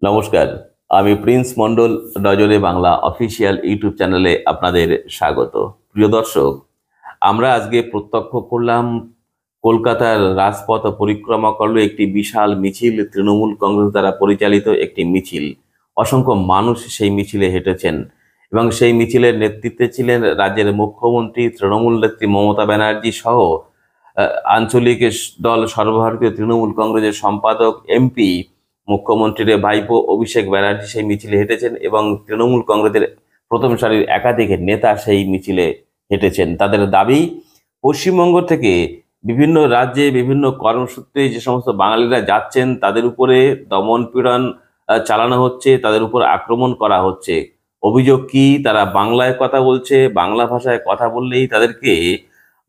নমস্কার। আমি প্রিন্স মন্ডল। নজরে বাংলা অফিসিয়াল ইউটিউব চ্যানেলে আপনাদের স্বাগত। প্রিয় দর্শক, আমরা আজকে প্রত্যক্ষ করলাম কলকাতার রাজপথ পরিক্রমা করলো একটি বিশাল মিছিল, তৃণমূল কংগ্রেস দ্বারা পরিচালিত একটি মিছিল। অসংখ্য মানুষ সেই মিছিলে হেঁটেছেন এবং সেই মিছিলের নেতৃত্বে ছিলেন রাজ্যের মুখ্যমন্ত্রী, তৃণমূল নেত্রী মমতা ব্যানার্জি সহ আঞ্চলিক দল সর্বভারতীয় তৃণমূল কংগ্রেসের সম্পাদক, এমপি, মুখ্যমন্ত্রীর ভাইপো অভিষেক ব্যানার্জি সেই মিছিলে হেঁটেছেন এবং তৃণমূল কংগ্রেসের প্রথম সারির একাধিক নেতা সেই মিছিলে হেঁটেছেন। তাদের দাবি, পশ্চিমবঙ্গ থেকে বিভিন্ন রাজ্যে বিভিন্ন কর্মসূত্রে যে সমস্ত বাঙালিরা যাচ্ছেন তাদের উপরে দমন পীড়ন চালানো হচ্ছে, তাদের উপর আক্রমণ করা হচ্ছে। অভিযোগ কি? তারা বাংলায় কথা বলছে, বাংলা ভাষায় কথা বললেই তাদেরকে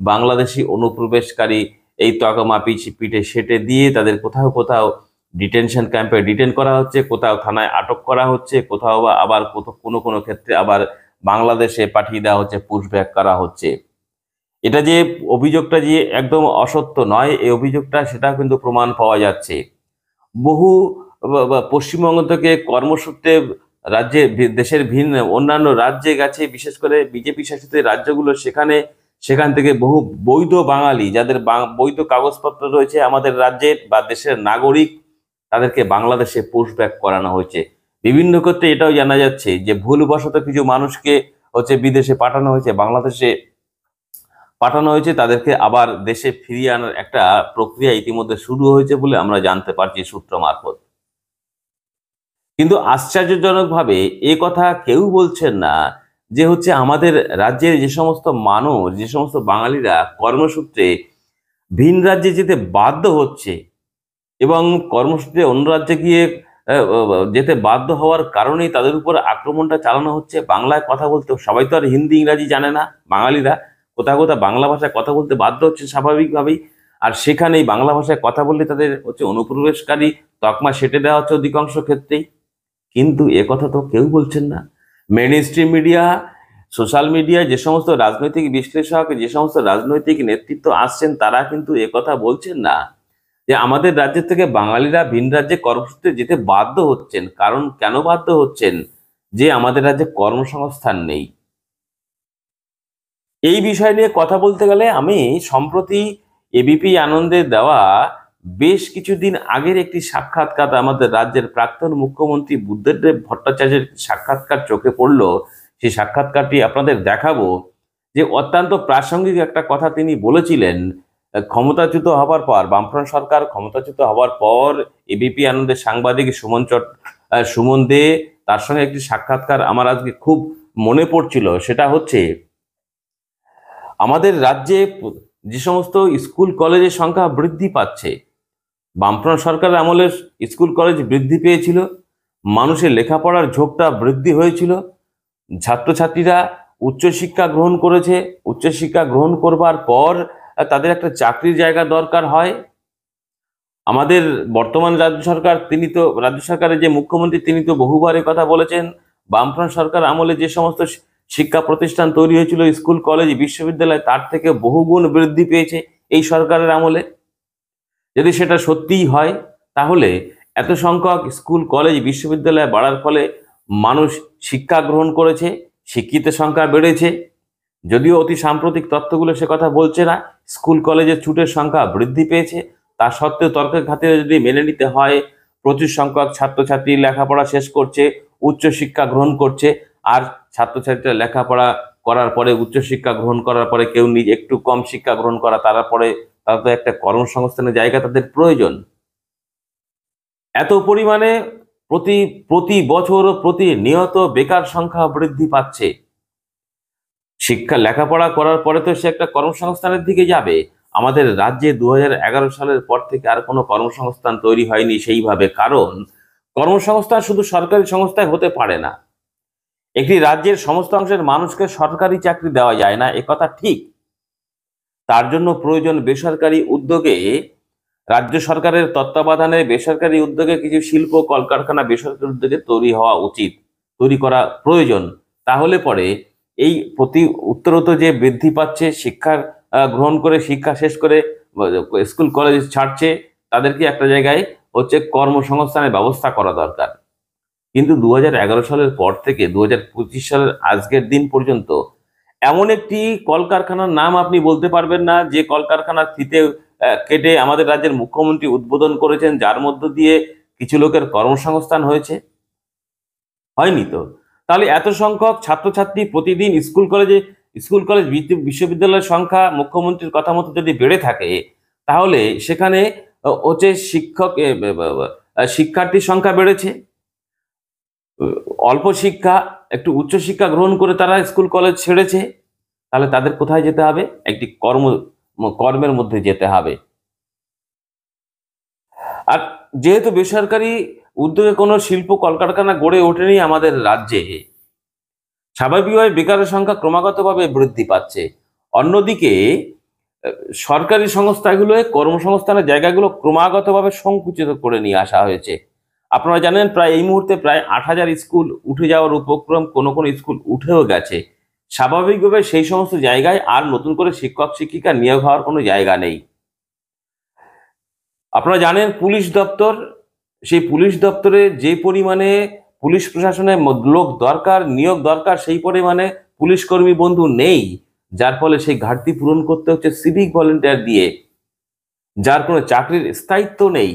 বাংলাদেশি অনুপ্রবেশকারী এই তকমা পিঠে সেটে দিয়ে তাদের কোথাও কোথাও ডিটেনশন ক্যাম্পে ডিটেন করা হচ্ছে, কোথাও থানায় আটক করা হচ্ছে, কোথাও বা আবার কোনো কোনো ক্ষেত্রে আবার বাংলাদেশে পাঠিয়ে দেওয়া হচ্ছে, পুশব্যাক করা হচ্ছে। এটা যে অভিযোগটা যে একদম অসত্য নয়, এই অভিযোগটা সেটা কিন্তু প্রমাণ পাওয়া যাচ্ছে। বহু পশ্চিমবঙ্গ থেকে কর্মসূত্রে দেশের ভিন্ন অন্যান্য রাজ্যে গেছে, বিশেষ করে বিজেপি শাসিত রাজ্যগুলো, সেখান থেকে বহু বৈধ বাঙালি যাদের বৈধ কাগজপত্র রয়েছে আমাদের রাজ্যের বা দেশের নাগরিক, তাদেরকে বাংলাদেশে পুশব্যাক করানো হয়েছে। বিভিন্ন ক্ষেত্রে এটাও জানা যাচ্ছে যে ভুলবশত কিছু মানুষকে বিদেশে পাঠানো হয়েছে, বাংলাদেশে পাঠানো হয়েছে, তাদেরকে আবার দেশে ফিরিয়ে আনার একটা প্রক্রিয়া ইতিমধ্যে শুরু হয়েছে বলে আমরা জানতে পারছি সূত্র মারফত। কিন্তু আশ্চর্যজনকভাবে এ কথা কেউ বলছেন না যে আমাদের রাজ্যের যে সমস্ত মানুষ, যে সমস্ত বাঙালিরা কর্মসূত্রে ভিন রাজ্যে যেতে বাধ্য হচ্ছে এবং কর্মসূত্রে অন্য রাজ্যে গিয়ে যেতে বাধ্য হওয়ার কারণেই তাদের উপর আক্রমণটা চালানো হচ্ছে। বাংলায় কথা বলতে সবাই তো আর হিন্দি ইংরাজি জানে না, বাঙালিরা কোথাও কোথাও বাংলা ভাষায় কথা বলতে বাধ্য হচ্ছে স্বাভাবিকভাবেই। আর সেখানেই বাংলা ভাষায় কথা বললে তাদের অনুপ্রবেশকারী তকমা সেটে দেওয়া হচ্ছে অধিকাংশ ক্ষেত্রেই। কিন্তু এ কথা তো কেউ বলছেন না। মেইন স্ট্রিম মিডিয়া, সোশ্যাল মিডিয়ায় যে সমস্ত রাজনৈতিক বিশ্লেষক, যে সমস্ত রাজনৈতিক নেতৃত্ব আসছেন, তারা কিন্তু এ কথা বলছেন না যে আমাদের রাজ্যের থেকে বাঙালিরা ভিন রাজ্যে কর্মসূত্রে যেতে বাধ্য হচ্ছেন। কারণ কেন বাধ্য হচ্ছেন? যে আমাদের রাজ্যে কর্মসংস্থান নেই। এই বিষয় নিয়ে কথা বলতে গেলে আমি সম্প্রতি এবিপি আনন্দে দেওয়া বেশ কিছুদিন আগের একটি সাক্ষাৎকার, আমাদের রাজ্যের প্রাক্তন মুখ্যমন্ত্রী বুদ্ধদেব ভট্টাচার্যের সাক্ষাৎকার চোখে পড়ল। সেই সাক্ষাৎকারটি আপনাদের দেখাবো। যে অত্যন্ত প্রাসঙ্গিক একটা কথা তিনি বলেছিলেন। ক্ষমতাচ্যুত হবার পর, বামফ্রন্ট সরকার ক্ষমতাচ্যুত হবার পর এবিপি আনন্দের সাংবাদিক সুমন দে, তার সঙ্গে একটি সাক্ষাৎকার আমার আজকে খুব মনে পড়ছিল। সেটা হচ্ছে, আমাদের রাজ্যে যে সমস্ত স্কুল কলেজের সংখ্যা বৃদ্ধি পাচ্ছে, বামফ্রন্ট সরকারের আমলে স্কুল কলেজ বৃদ্ধি পেয়েছিল, মানুষের লেখাপড়ার ঝোঁকটা বৃদ্ধি হয়েছিল, ছাত্রছাত্রীরা উচ্চশিক্ষা গ্রহণ করেছে, উচ্চশিক্ষা গ্রহণ করবার পর তাদের একটা চাকরির জায়গা দরকার হয়। আমাদের বর্তমান রাজ্য সরকারের যে মুখ্যমন্ত্রী, তিনি তো বহুবার কথা বলেছেন, বামফ্রন্ট সরকার আমলে যে সমস্ত শিক্ষা প্রতিষ্ঠান তৈরি হয়েছিল, স্কুল কলেজ বিশ্ববিদ্যালয়, তার থেকে বহুগুণ বৃদ্ধি পেয়েছে এই সরকারের আমলে। যদি সেটা সত্যিই হয়, তাহলে এত সংখ্যক স্কুল কলেজ বিশ্ববিদ্যালয় বাড়ার ফলে মানুষ শিক্ষা গ্রহণ করেছে, শিক্ষিতের সংখ্যা বেড়েছে। যদিও অতি সাম্প্রতিক তথ্যগুলো সে কথা বলছে না। স্কুল কলেজের ছুটের সংখ্যা বৃদ্ধি পেয়েছে, তা সত্ত্বেও তর্কের খাতিরে যদি মেনে নিতে হয়, প্রচুর সংখ্যক ছাত্রছাত্রী লেখাপড়া শেষ করছে, উচ্চশিক্ষা গ্রহণ করছে। আর ছাত্রছাত্রীরা লেখাপড়া করার পরে, উচ্চশিক্ষা গ্রহণ করার পরে কেউ নিজে একটু কম শিক্ষা গ্রহণ করা, তারপরে তারা তো একটা কর্মসংস্থানের জায়গা তাদের প্রয়োজন। এত পরিমাণে প্রতি প্রতি বছর প্রতিনিয়ত বেকার সংখ্যা বৃদ্ধি পাচ্ছে। লেখাপড়া করার পরে তো সে একটা কর্মসংস্থানের দিকে যাবে। আমাদের রাজ্যে 2011 সালের পর থেকে আর কোনো কর্মসংস্থান তৈরি হয়নি সেইভাবে। কারণ কর্মসংস্থান শুধু সরকারি সংস্থায় হতে পারে না। একটি রাজ্যের সমস্ত অংশের মানুষকে সরকারি চাকরি দেওয়া যায় না, একথা ঠিক। তার জন্য প্রয়োজন বেসরকারি উদ্যোগে, রাজ্য সরকারের তত্ত্বাবধানে বেসরকারি উদ্যোগে কিছু শিল্প কলকারখানা বেসরকারি উদ্যোগে তৈরি হওয়া উচিত, তৈরি করা প্রয়োজন। তাহলে পরে এই উত্তরোত্তর যে বৃদ্ধি পাচ্ছে, শিক্ষা গ্রহণ করে, শিক্ষা শেষ করে স্কুল কলেজ ছাড়ছে, তাদেরকে একটা জায়গায় কর্মসংস্থানের ব্যবস্থা করা দরকার। কিন্তু 2011 সালের পর থেকে 2025 সালের আজকের দিন পর্যন্ত এমন একটি কলকারখানার নাম আপনি বলতে পারবেন না যে কলকারখানার ফিতে কেটে আমাদের রাজ্যের মুখ্যমন্ত্রী উদ্বোধন করেছেন, যার মধ্য দিয়ে কিছু লোকের কর্মসংস্থান হয়েছে। হয়নি তো। তাহলে এত সংখ্যক ছাত্রছাত্রী প্রতিদিন স্কুল কলেজ বিশ্ববিদ্যালয়ের সংখ্যা মুখ্যমন্ত্রীর কথা মতো যদি বেড়ে থাকে, তাহলে সেখানে হচ্ছে শিক্ষার্থীর সংখ্যা বেড়েছে। অল্প শিক্ষা, একটু উচ্চশিক্ষা গ্রহণ করে তারা স্কুল কলেজ ছেড়েছে, তাহলে তাদের কোথায় যেতে হবে? একটি কর্মের মধ্যে যেতে হবে। আর যেহেতু বেসরকারি উদ্যোগে কোনো শিল্প কলকারখানা গড়ে ওঠেনি আমাদের রাজ্যে, স্বাভাবিকভাবে বেকারের সংখ্যা ক্রমাগতভাবে বৃদ্ধি পাচ্ছে। অন্যদিকে সরকারি সংস্থাগুলোয় কর্মসংস্থানের জায়গাগুলো ক্রমাগতভাবে সংকুচিত করে নিয়ে আসা হয়েছে। আপনারা জানেন প্রায় এই মুহূর্তে প্রায় 8,000 স্কুল উঠে যাওয়ার উপক্রম, কোনো কোনো স্কুল উঠেও গেছে। স্বাভাবিকভাবে সেই সমস্ত জায়গায় আর নতুন করে শিক্ষক শিক্ষিকা নিয়োগ হওয়ার কোনো জায়গা নেই। আপনারা জানেন পুলিশ দপ্তর, সেই পুলিশ দপ্তরে যে পরিমাণে পুলিশ প্রশাসনের লোক দরকার, নিয়োগ দরকার, সেই পরিমাণে পুলিশ কর্মী বন্ধু নেই, যার ফলে সেই ঘাটতি পূরণ করতে হচ্ছে সিভিক ভলেন্টিয়ার দিয়ে, যার কোনো চাকরির স্থায়িত্ব নেই,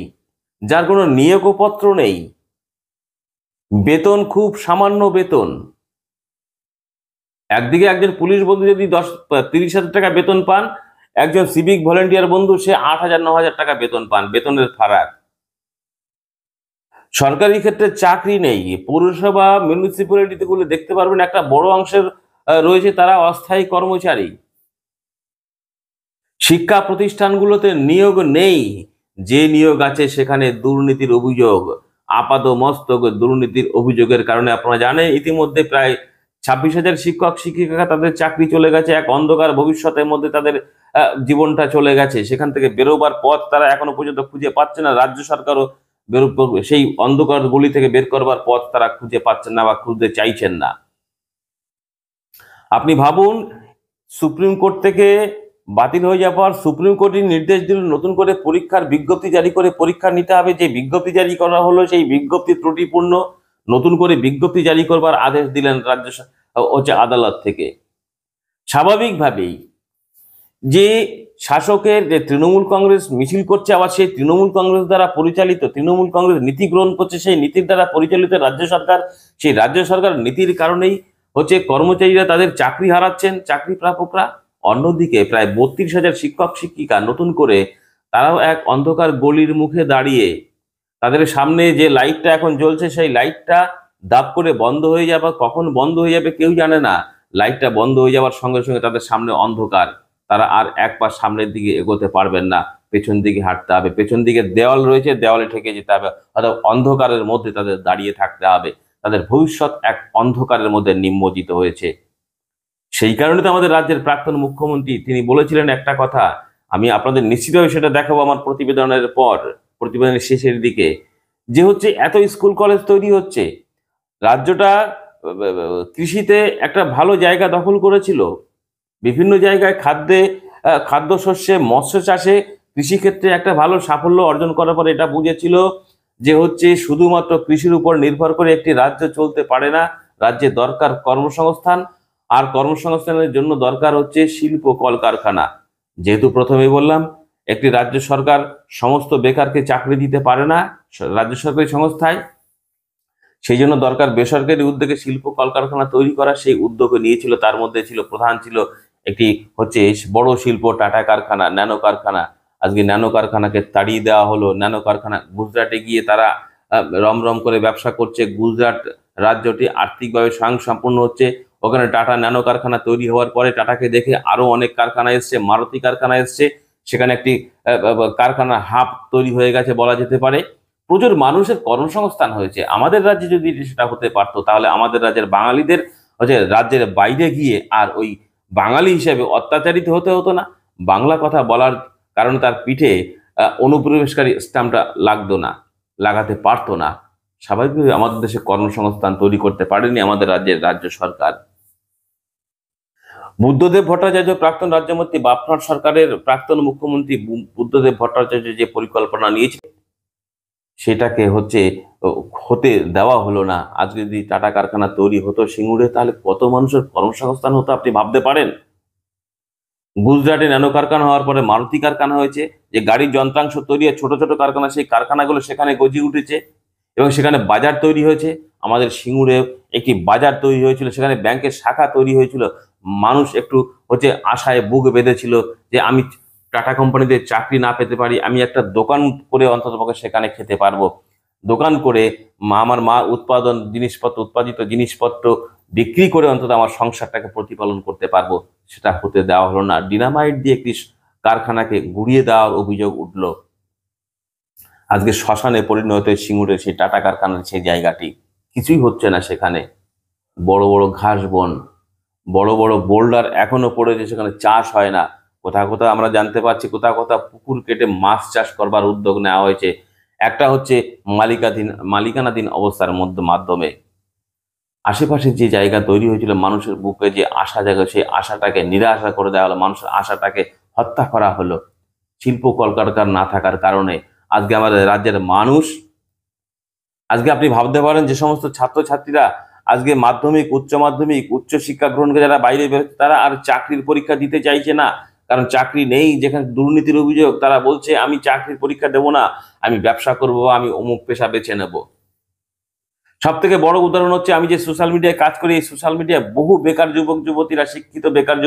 যার কোনো নিয়োগপত্র নেই, বেতন খুব সামান্য বেতন। একদিকে একজন পুলিশ বন্ধু যদি 30,000 টাকা বেতন পান, একজন সিভিক ভলেন্টিয়ার বন্ধু সে 8,000-9,000 টাকা বেতন পান, বেতনের ফারাক। সরকারি ক্ষেত্রে চাকরি নেই। পৌরসভা মিউনিসিপ্যালিটিতে গুলো দেখতে পারবেন একটা বড় অংশের রয়েছে তারা অস্থায়ী কর্মচারী। শিক্ষা প্রতিষ্ঠানগুলোতে নিয়োগ নেই, যে নিয়োগ আছে সেখানে দুর্নীতির অভিযোগ, আপাদমস্তক দুর্নীতির অভিযোগের কারণে আপনারা জানেন ইতিমধ্যে প্রায় 26,000 শিক্ষক শিক্ষিকা তাদের চাকরি চলে গেছে, এক অন্ধকার ভবিষ্যতের মধ্যে তাদের জীবনটা চলে গেছে। সেখান থেকে বেরোবার পথ তারা এখনো পর্যন্ত খুঁজে পাচ্ছে না। রাজ্য সরকারও সেই অন্ধকার গলি থেকে বের করবার পথ তারা খুঁজে পাচ্ছেন না বা খুঁজতে চাইছেন না। আপনি ভাবুন, সুপ্রিম কোর্ট থেকে বাতিল হয়ে যাওয়ার পর সুপ্রিম কোর্টের নির্দেশ দিল নতুন করে পরীক্ষার বিজ্ঞপ্তি জারি করে পরীক্ষা নিতে হবে। যে বিজ্ঞপ্তি জারি করা হলো সেই বিজ্ঞপ্তি ত্রুটিপূর্ণ, নতুন করে বিজ্ঞপ্তি জারি করবার আদেশ দিলেন আদালত থেকে। স্বাভাবিকভাবেই যে শাসকের যে তৃণমূল কংগ্রেস মিছিল করছে, আবার সেই তৃণমূল কংগ্রেস দ্বারা পরিচালিত, তৃণমূল কংগ্রেস নীতি গ্রহণ করছে, সেই নীতির দ্বারা পরিচালিত রাজ্য সরকার, সেই রাজ্য সরকার নীতির কারণেই কর্মচারীরা তাদের চাকরি হারাচ্ছেন, চাকরি প্রাপকরা। অন্যদিকে প্রায় 32,000 শিক্ষক শিক্ষিকা নতুন করে তারাও এক অন্ধকার গলির মুখে দাঁড়িয়ে, তাদের সামনে যে লাইটটা এখন জ্বলছে সেই লাইটটা দাপ করে বন্ধ হয়ে যাবে, কখন বন্ধ হয়ে যাবে কেউ জানে না। লাইটটা বন্ধ হয়ে যাওয়ার সঙ্গে সঙ্গে তাদের সামনে অন্ধকার, তারা আর এক পা সামনের দিকে এগোতে পারবেন না, পেছন দিকে হাঁটতে হবে, পেছন দিকে দেওয়াল রয়েছে, দেওয়ালে ঠেকে যেতে হবে, অর্থাৎ অন্ধকারের মধ্যে তাদের দাঁড়িয়ে থাকতে হবে। তাদের ভবিষ্যৎ এক অন্ধকারের মধ্যে নিমজ্জিত হয়েছে। সেই কারণে তো আমাদের রাজ্যের প্রাক্তন মুখ্যমন্ত্রী তিনি বলেছিলেন একটা কথা, আমি আপনাদের নিশ্চিতভাবে সেটা দেখাবো আমার প্রতিবেদনের পর, প্রতিবেদনের শেষের দিকে, যে এত স্কুল কলেজ তৈরি হচ্ছে, রাজ্যটা কৃষিতে একটা ভালো জায়গা দখল করেছিল, বিভিন্ন জায়গায় খাদ্যশস্যে, মৎস্য চাষে, কৃষিক্ষেত্রে একটা ভালো সাফল্য অর্জন করার পরে এটা বুঝেছিল যে শুধুমাত্র কৃষির উপর নির্ভর করে একটি রাজ্য চলতে পারে না। রাজ্যে দরকার কর্মসংস্থান, আর কর্মসংস্থানের জন্য দরকার শিল্প কলকারখানা। যেহেতু প্রথমেই বললাম একটি রাজ্য সরকার সমস্ত বেকারকে চাকরি দিতে পারে না রাজ্য সরকারি সংস্থায়, সেই জন্য দরকার বেসরকারি উদ্যোগে শিল্প কলকারখানা তৈরি করা। সেই উদ্যোগ নিয়েছিল, তার মধ্যে প্রধান ছিল একটি বড় শিল্প টাটা কারখানা, ন্যানো কারখানা। আজকে ন্যানো কারখানাকে তাড়িয়ে দেওয়া হলো। ন্যানো কারখানা গুজরাটে গিয়ে তারা রমরম করে ব্যবসা করছে। গুজরাট রাজ্যটি আর্থিকভাবে স্বয়ংসম্পূর্ণ হচ্ছে। ওখানে টাটা ন্যানো কারখানা তৈরি হওয়ার পরে টাটাকে দেখে আরো অনেক কারখানা এসছে, মারুতি কারখানা এসছে, সেখানে একটি কারখানা হাব তৈরি হয়ে গেছে বলা যেতে পারে। প্রচুর মানুষের কর্মসংস্থান হয়েছে। আমাদের রাজ্যে যদি সেটা হতে পারতো, তাহলে আমাদের রাজ্যের বাঙালিদের রাজ্যের বাইরে গিয়ে আর ওই বাঙালি হিসেবে অত্যাচারিত হতে হতো না। বাংলা কথা বলার কারণে তার পিঠে অনুপ্রবেশকারী স্ট্যাম্পটা লাগতো না, লাগাতে পারতো না। স্বাভাবিকভাবে আমাদের দেশে কর্মসংস্থান তৈরি করতে পারেনি আমাদের রাজ্যের রাজ্য সরকার। বুদ্ধদেব ভট্টাচার্য প্রাক্তন রাজ্যমন্ত্রী, বামফ্রন্ট সরকারের প্রাক্তন মুখ্যমন্ত্রী বুদ্ধদেব ভট্টাচার্য যে পরিকল্পনা নিয়েছে, সেটাকে হতে দেওয়া হলো না। আজকে যদি টাটা কারখানা তৈরি হতো সিঙ্গুরে, তাহলে কত মানুষের কর্মসংস্থান হতো আপনি ভাবতে পারেন? গুজরাটে ন্যানো কারখানা হওয়ার পরে মারুতি কারখানা হয়েছে, যে গাড়ির যন্ত্রাংশ তৈরি হয়, ছোট ছোট কারখানা, সেই কারখানাগুলো সেখানে গজিয়ে উঠেছে এবং সেখানে বাজার তৈরি হয়েছে। আমাদের সিঙ্গুরে একটি বাজার তৈরি হয়েছিল, সেখানে ব্যাংকের শাখা তৈরি হয়েছিল। মানুষ একটু আশায় বুক বেঁধেছিল যে আমি টাটা কোম্পানিতে চাকরি না পেতে পারি, আমি একটা দোকান করে অন্ততপক্ষে সেখানে খেতে পারবো। দোকান করে আমার মা উৎপাদিত জিনিসপত্র বিক্রি করে অন্তত আমার সংসারটাকে প্রতিপালন করতে পারবো। সেটা হতে দেওয়া হলো না। ডিনামাইট দিয়ে একটি কারখানাকে গুড়িয়ে দেওয়ার অভিযোগ উঠল। আজকে শ্মশানে পরিণত সিঙ্গুরের সেই টাটা কারখানার সেই জায়গাটি, কিছুই হচ্ছে না সেখানে। বড় বড় ঘাস বন, বড় বড় বোল্ডার এখনো পড়েছে, সেখানে চাষ হয় না। কোথাও কোথাও আমরা জানতে পারছি কোথাও কোথাও পুকুর কেটে মাছ চাষ করবার উদ্যোগ নেওয়া হয়েছে। একটা মালিকানাধীন অবস্থার মাধ্যমে আশেপাশে যে জায়গা তৈরি হয়েছিল, মানুষের বুকে যে আশা জায়গা, সেই আশাটাকে নিরাশা করে দেওয়া হলো, মানুষের আশাটাকে হত্যা করা হলো শিল্প কলকারখানা না থাকার কারণে। আজকে আমাদের রাজ্যের মানুষ, আজকে আপনি ভাবতে পারেন যে সমস্ত ছাত্রছাত্রীরা আজকে মাধ্যমিক, উচ্চ মাধ্যমিক, উচ্চ শিক্ষা গ্রহণ করে যারা বাইরে বেরোচ্ছে, তারা আর চাকরির পরীক্ষা দিতে চাইছে না, কারণ চাকরি নেই। যেখানে দুর্নীতির অভিযোগ, তারা বলছে আমি চাকরির পরীক্ষা দেবো না, আমি ব্যবসা করব, আমি অমুক পেশা বেছে নেব। সব থেকে বড় উদাহরণ হচ্ছে, আমি যে সোশ্যাল মিডিয়ায় কাজ করি, এই সোশ্যাল মিডিয়ায় বহু বেকার যুবক যুবতীরা, শিক্ষিত বেকার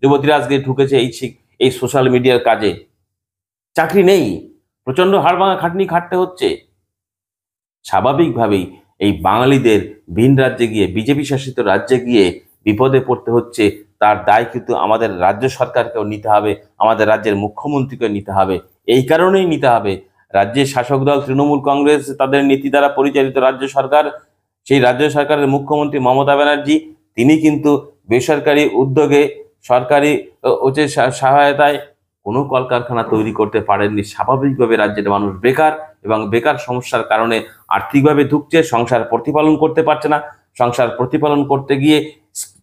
যুবতীরা আজকে ঢুকেছে এই সোশ্যাল মিডিয়ার কাজে। চাকরি নেই, প্রচন্ড হাড়ভাঙা খাটনি খাটতে হচ্ছে। স্বাভাবিকভাবেই এই বাঙালিদের ভিন রাজ্যে গিয়ে, বিজেপি শাসিত রাজ্যে গিয়ে বিপদে পড়তে হচ্ছে। তার দায় কিন্তু আমাদের রাজ্য সরকারকেও নিতে হবে, আমাদের রাজ্যের মুখ্যমন্ত্রীকে নিতে হবে। এই কারণেই নিতে হবে, রাজ্যের শাসক দল তৃণমূল কংগ্রেস, তাদের নীতি দ্বারা পরিচালিত রাজ্য সরকার, সেই রাজ্য সরকারের মুখ্যমন্ত্রী মমতা ব্যানার্জি, তিনি কিন্তু বেসরকারি উদ্যোগে, সরকারি সহায়তায় কোনো কলকারখানা তৈরি করতে পারেননি। স্বাভাবিকভাবে রাজ্যের মানুষ বেকার, এবং বেকার সমস্যার কারণে আর্থিকভাবে ধুঁকছে, সংসার প্রতিপালন করতে পারছে না। সংসার প্রতিপালন করতে গিয়ে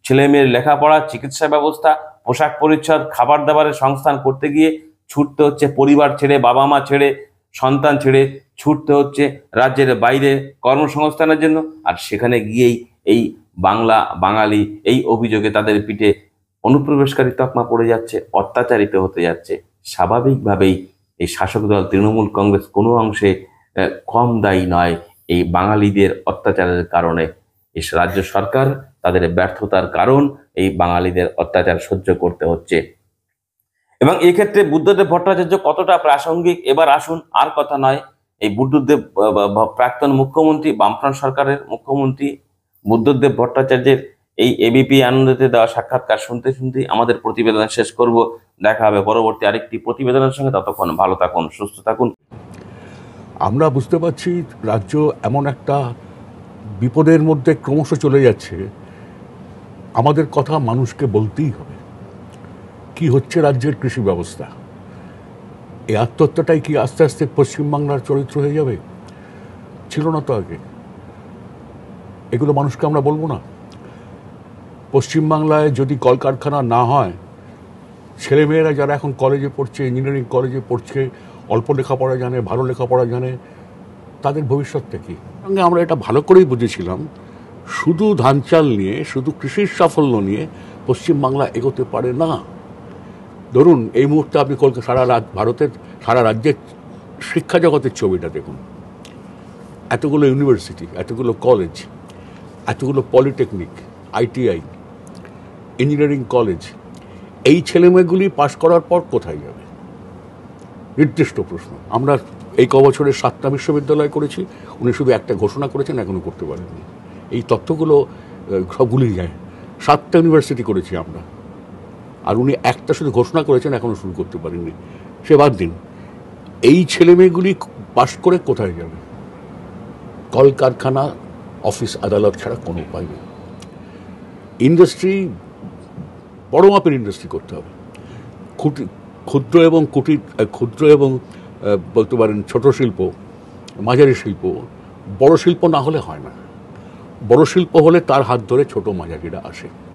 ছেলে মেয়ের লেখাপড়া, চিকিৎসা ব্যবস্থা, পোশাক পরিচ্ছদ, খাবার দাবারের সংস্থান করতে গিয়ে ছুটতে হচ্ছে পরিবার ছেড়ে, বাবা মা ছেড়ে, সন্তান ছেড়ে ছুটতে হচ্ছে রাজ্যের বাইরে কর্মসংস্থানের জন্য। আর সেখানে গিয়েই এই বাঙালি এই অভিযোগে তাদের পিঠে অনুপ্রবেশকারী তকমা পড়ে যাচ্ছে, অত্যাচারিত হতে যাচ্ছে। স্বাভাবিকভাবেই এই শাসক দল তৃণমূল কংগ্রেস কোনো অংশে কম দায়ী নয় এই বাঙালিদের অত্যাচারের কারণে। এই রাজ্য সরকার তাদের ব্যর্থতার কারণ এই বাঙালিদের অত্যাচার সহ্য করতে হচ্ছে। এবং এক্ষেত্রে বুদ্ধদেব ভট্টাচার্য কতটা প্রাসঙ্গিক, এবার আসুন, আর কথা নয়, এই বুদ্ধদেব প্রাক্তন মুখ্যমন্ত্রী, বামফ্রন্ট সরকারের মুখ্যমন্ত্রী বুদ্ধদেব ভট্টাচার্যের এই এবিপি আনন্দতে দেওয়া সাক্ষাৎকার শুনতে শুনতেই আমাদের প্রতিবেদন শেষ করব। দেখা হবে পরবর্তী আরেকটি প্রতিবেদনের সঙ্গে। ততক্ষণ ভালো থাকুন, সুস্থ থাকুন। আমরা বুঝতে পারছি রাজ্য এমন একটা বিপদের মধ্যে ক্রমশ চলে যাচ্ছে, আমাদের কথা মানুষকে বলতেই হবে। কি হচ্ছে রাজ্যের কৃষি ব্যবস্থা, এই আত্মহত্যাটাই কি আস্তে আস্তে পশ্চিমবাংলার চরিত্র হয়ে যাবে? ছিল না তো আগে। এগুলো মানুষকে আমরা বলবো না? পশ্চিমবাংলায় যদি কলকারখানা না হয়, ছেলেমেয়েরা যারা এখন কলেজে পড়ছে, ইঞ্জিনিয়ারিং কলেজে পড়ছে, অল্প লেখাপড়া জানে, ভালো লেখাপড়া জানে, তাদের ভবিষ্যৎটা কি? সঙ্গে আমরা এটা ভালো করেই বুঝেছিলাম, শুধু ধান চাল নিয়ে, শুধু কৃষির সাফল্য নিয়ে পশ্চিমবাংলা এগোতে পারে না। ধরুন এই মুহূর্তে আপনি ভারতের সারা রাজ্যের শিক্ষা জগতের ছবিটা দেখুন। এতগুলো ইউনিভার্সিটি, এতগুলো কলেজ, এতগুলো পলিটেকনিক, আইটিআই, ইঞ্জিনিয়ারিং কলেজ, এই ছেলেমেয়েগুলি পাশ করার পর কোথায় যাবে? নির্দিষ্ট প্রশ্ন। আমরা এই কবছরের 7টা বিশ্ববিদ্যালয় করেছি, উনি শুধু একটা ঘোষণা করেছেন, এখনো করতে পারেননি। এই তথ্যগুলো সবগুলি যায়। 7টা ইউনিভার্সিটি করেছি আমরা, আর উনি একটা শুধু ঘোষণা করেছেন, এখনো শুরু করতে পারেননি। সে বাদ দিন, এই ছেলেমেয়েগুলি পাশ করে কোথায় যাবে? কলকারখানা, অফিস আদালত ছাড়া কোনো উপায় নেই। ইন্ডাস্ট্রি, বড় মাপের ইন্ডাস্ট্রি করতে হবে। ক্ষুদ্র এবং বলতে পারেন ছোট শিল্প, মাঝারি শিল্প, বড় শিল্প না হলে হয় না। বড় শিল্প হলে তার হাত ধরে ছোট মাঝারিরা আসে।